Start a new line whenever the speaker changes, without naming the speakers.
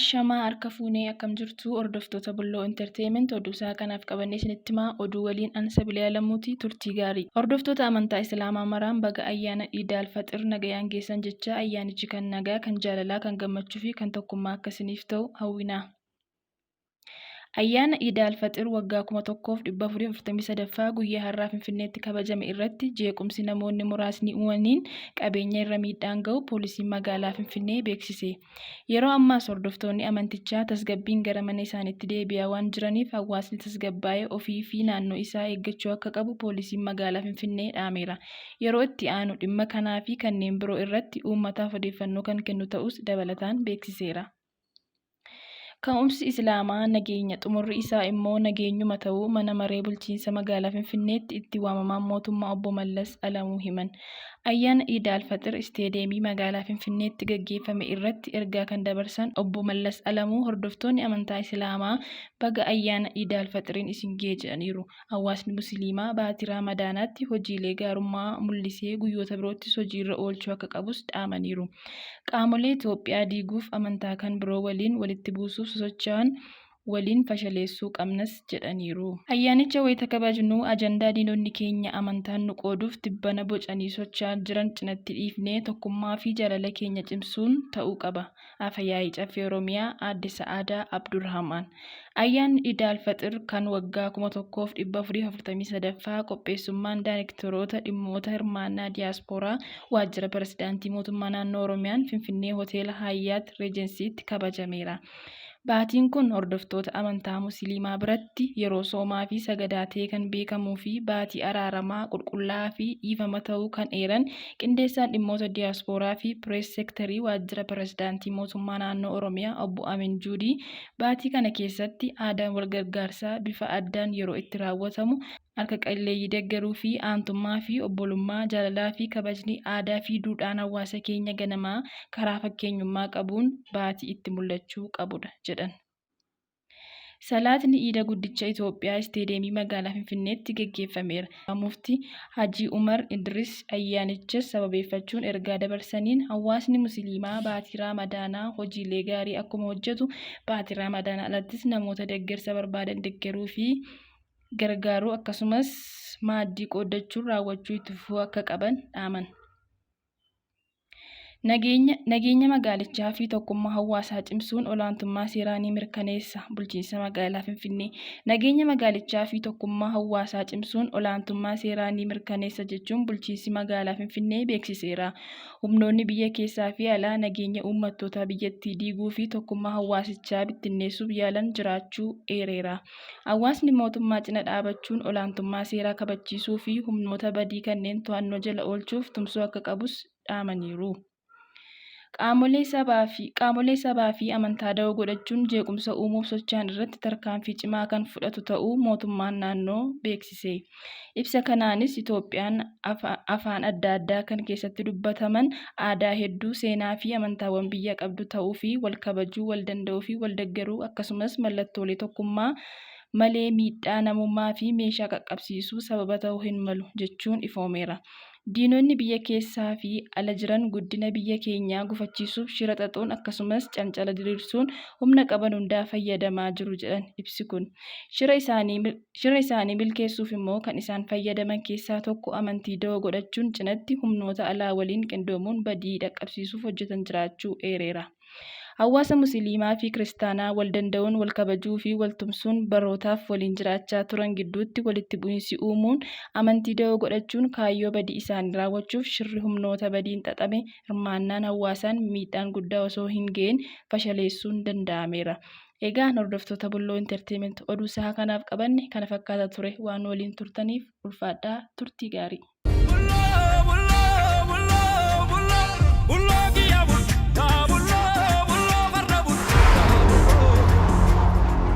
Ashamaa harka fuunee akkam jirtu hordoftoota Bulloo Entertainment oduusaa kanaaf qabannee isinitti himaa oduu waliin Ansa Bilee Alamuutii turtii gaarii. Hordoftoota amantaa Islaamaa maraan baga ayyaana Iidaal Faxir nagayaan geessan jecha ayyaanichi kan nagaa, kan jaalalaa, kan gammachuu fi kan tokkummaa akka isiniif ta'u hawwina. Ayyaana Iidaal Faxir waggaa 1443ffaa guyyaa har'aa Finfinneetti kabajame irratti jeequmsi namoonni muraasni uumaniin qabeenya irra miidhaan ga'u poolisiin magaalaa Finfinnee beeksise. Yeroo ammaas hordoftoonni amantichaa tasgabbiin gara mana isaaniitti deebi'aa waan jiraniif hawaasni tasgabbaa'ee ofii fi naannoo isaa eeggachuu akka qabu poolisiin magaalaa Finfinnee dhaameera. Yeroo itti aanu dhimma kanaa fi kanneen biroo irratti uummataaf odeeffannoo kan kennu ta'us dabalataan beeksiseera. Ka'umsi Islaamaa nageenya, xumurri isaa immoo nageenyuma ta'uu mana maree bulchiinsa magaalaa Finfinneetti itti waamamaan mootummaa obbo Mallas Alamuu himan. Ayyaana Iidaal Faxir isteedeemii magaalaa Finfinneetti gaggeeffame irratti ergaa kan dabarsan obbo Mallas Alamuu hordoftoonni amantaa Islaamaa baga ayyaana Iidaal Faxiriin isin ga'e jedhaniiru. Hawaasni Musliimaa baatii Ramadaanaatti hojiilee gaarummaa mul'isee guyyoota biroottis hojiirra oolchuu akka qabus dhaamaniiru. Qaamolee Itoophiyaa diiguuf amantaa kan biroo waliin walitti buusuuf sosocho'an waliin fashaleessuu qabnas jedhaniiru. Ayyaanicha wayita kabajnu ajandaa diinonni keenya amantaan nu qooduuf tibbana bocanii socho'aa jiran cinatti dhiifnee tokkummaa fi jaalala keenya cimsuun ta'uu qaba. Afyaa'ii Caffee Oromiyaa Aadde Sa'aadaa Abdurrahmaan. Ayyaanni Iidaal Faxir kan waggaa 1443ffaa qopheessummaan daayirektoroota dhimmoota hirmaannaa diyaaspooraa waajjira pirezidaantii mootummaa naannoo Oromiyaan Finfinnee Hoteela Hayyaat Reejensiitti kabajameera. Baatiin kun hordoftoota amantaa Musliimaa biratti yeroo soomaa fi sagadaa ta'ee kan beekamuu fi baatii araaramaa, qulqullaa'aa fi dhiifama ta'uu kan eeran qindeessaan dhimmoota diyaaspooraa fi pirees seektarii waajjira pirezidaantii mootummaa naannoo Oromiyaa obbo Amin Juudii baatii kana keessatti aadaan walgargaarsaa bifa addaan yeroo itti raawwatamu harka qalleeyyii deeggaruu fi aantummaa fi obbolummaa, jaalalaa fi kabajni aadaa fi duudhaan hawaasa keenya ganamaa karaa fakkeenyummaa qabuun baatii itti mul'achuu qabudha jedhan. Salaatni Iida Guddicha Itoophiyaa isteedeemii magaalaa Finfinneetti gaggeeffameera. Muftii Hajii Umar Idris ayyaanichas sababeeffachuun ergaa dabarsaniin hawaasni Musliimaa baatii Ramadaanaa hojiilee gaarii akkuma hojjetu baatii Ramadaanaa alattis namoota deeggarsa barbaadan deeggaruu fi gargaaruu akkasumas maaddii qoodachuun raawwachuu itti fufuu akka qaban dhaaman. Nageenya magaalichaa fi tokkummaa hawaasaa cimsuun olaantummaa seeraa ni mirkaneessa. Bulchiinsa magaalaa Finfinnee. Nageenya magaalichaa fi tokkummaa hawaasaa cimsuun olaantummaa seeraa ni mirkaneessa jechuun bulchiinsi magaalaa Finfinnee beeksiseera. Humnoonni biyya keessaa fi alaa nageenya uummattoota biyyattii diiguu fi tokkummaa hawaasichaa bittinneessuuf yaalan jiraachuu eereera. Hawaasni mootummaa cina dhaabachuun olaantummaa seeraa kabachiisuu fi humnoota badii kanneen to'annoo jala oolchuuf tumsuu akka qabus dhaamaniiru. Qaamolee sabaa fi amantaa da'oo godhachuun jeequmsa uumuuf socho'an irratti tarkaanfii cimaa kan fudhatu ta'uu mootummaan naannoo beeksise. Ibsa kanaanis Itoophiyaan afaan adda addaa kan keessatti dubbataman aadaa hedduu, seenaa fi amantaawwan biyya qabdu ta'uu fi wal kabajuu, wal danda'uu fi wal deeggaruu akkasumas mallattoolee tokkummaa malee miidhaa namummaa fi meeshaa qaqqabsiisuu sababa ta'uu hin malu jechuun ifoomeera. Diinonni biyya keessaa fi ala jiran guddina biyya keenyaa gufachiisuuf shira xaxuun akkasumas cancala diriirsuun humna qaban hundaa fayyadamaa jiru jedhan ibsi kun. Shira isaanii milkeessuuf immoo kan isaan fayyadaman keessaa tokko amantii da'oo godhachuun cinatti humnoota alaa waliin qindoomuun badii dhaqqabsiisuuf hojjetan jiraachuu eereera. Hawaasa Musliimaa fi Kiristaanaa wal danda'uun wal kabajuu fi wal tumsuun barootaaf waliin jiraachaa turan gidduutti walitti bu'iinsi uumuun amantii da'oo godhachuun kaayyoo badii isaanii raawwachuuf shirri humnoota badiin xaxame hirmaannaan hawaasaan miidhaan guddaa osoo hin ga'in fashaleessuun danda'ameera. Egaan hordoftoota Bulloo Entertainment oduu isaa kanaaf qabanne kana fakkaata ture waan waliin turtaniif ulfaadhaa turtii gaarii.